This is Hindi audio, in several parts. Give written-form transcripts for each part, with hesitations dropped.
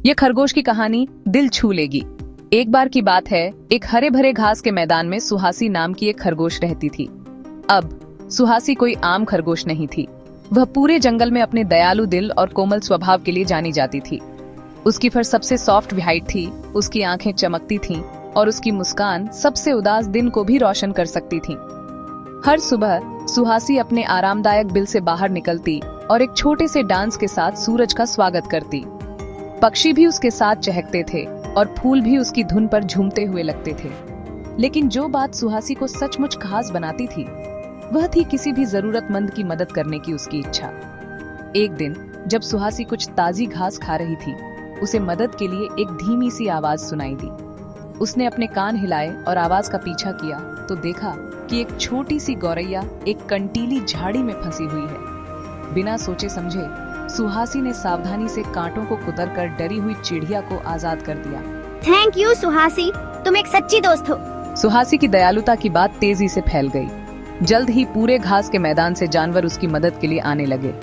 ये खरगोश की कहानी दिल छू लेगी। एक बार की बात है, एक हरे भरे घास के मैदान में सुहासी नाम की एक खरगोश रहती थी। अब सुहासी कोई आम खरगोश नहीं थी। वह पूरे जंगल में अपने दयालु दिल और कोमल स्वभाव के लिए जानी जाती थी। उसकी फर सबसे सॉफ्ट व्हाइट थी, उसकी आंखें चमकती थीं और उसकी मुस्कान सबसे उदास दिन को भी रोशन कर सकती थी। हर सुबह सुहासी अपने आरामदायक बिल से बाहर निकलती और एक छोटे से डांस के साथ सूरज का स्वागत करती। पक्षी भी उसके साथ चहकते थे और फूल भी उसकी धुन पर झूमते हुए लगते थे। लेकिन जो बात सुहासी को सचमुच खास बनाती थी, वह थी किसी भी जरूरतमंद की मदद करने की उसकी इच्छा। एक दिन जब सुहासी कुछ ताजी घास खा रही थी, उसे मदद के लिए एक धीमी सी आवाज सुनाई दी। उसने अपने कान हिलाए और आवाज का पीछा किया तो देखा कि एक छोटी सी गौरैया एक कंटीली झाड़ी में फंसी हुई है। बिना सोचे समझे सुहासी ने सावधानी से कांटों को कुतरकर डरी हुई चिड़िया को आजाद कर दिया। थैंक यू सुहासी, तुम एक सच्ची दोस्त हो। सुहासी की दयालुता की बात तेजी से फैल गई। जल्द ही पूरे घास के मैदान से जानवर उसकी मदद के लिए आने लगे।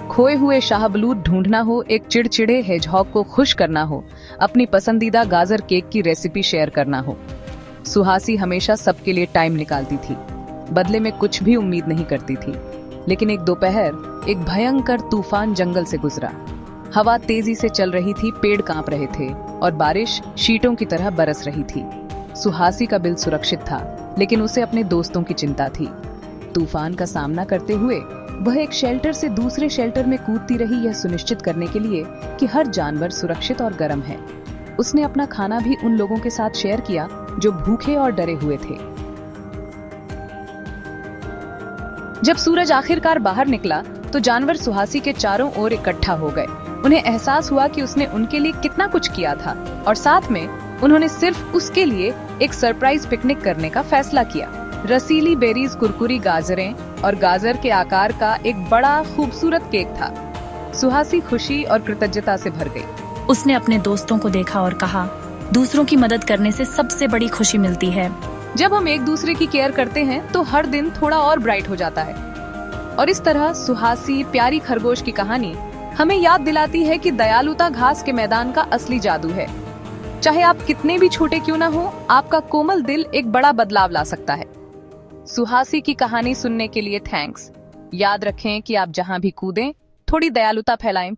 खोए हुए शाहबलूत ढूंढना हो, एक चिड़चिड़े हेजहॉग को खुश करना हो, अपनी पसंदीदा गाजर केक की रेसिपी शेयर करना हो, सुहासी हमेशा सबके लिए टाइम निकालती थी। बदले में कुछ भी उम्मीद नहीं करती थी। लेकिन एक दोपहर एक भयंकर तूफान जंगल से गुजरा। हवा तेजी से चल रही थी, पेड़ कांप रहे थे और बारिश शीटों की तरह बरस रही थी। सुहासी का बिल सुरक्षित था, लेकिन उसे अपने दोस्तों की चिंता थी। तूफान का सामना करते हुए वह एक शेल्टर से दूसरे शेल्टर में कूदती रही, यह सुनिश्चित करने के लिए कि हर जानवर सुरक्षित और गर्म है। उसने अपना खाना भी उन लोगों के साथ शेयर किया जो भूखे और डरे हुए थे। जब सूरज आखिरकार बाहर निकला तो जानवर सुहासी के चारों ओर इकट्ठा हो गए। उन्हें एहसास हुआ कि उसने उनके लिए कितना कुछ किया था और साथ में उन्होंने सिर्फ उसके लिए एक सरप्राइज पिकनिक करने का फैसला किया। रसीली बेरीज, कुरकुरी गाजरें और गाजर के आकार का एक बड़ा खूबसूरत केक था। सुहासी खुशी और कृतज्ञता से भर गई। उसने अपने दोस्तों को देखा और कहा, दूसरों की मदद करने से सबसे बड़ी खुशी मिलती है। जब हम एक दूसरे की केयर करते हैं तो हर दिन थोड़ा और ब्राइट हो जाता है। और इस तरह सुहासी प्यारी खरगोश की कहानी हमें याद दिलाती है कि दयालुता घास के मैदान का असली जादू है। चाहे आप कितने भी छोटे क्यों ना हो, आपका कोमल दिल एक बड़ा बदलाव ला सकता है। सुहासी की कहानी सुनने के लिए थैंक्स। याद रखें कि आप जहां भी कूदें, थोड़ी दयालुता फैलाएं।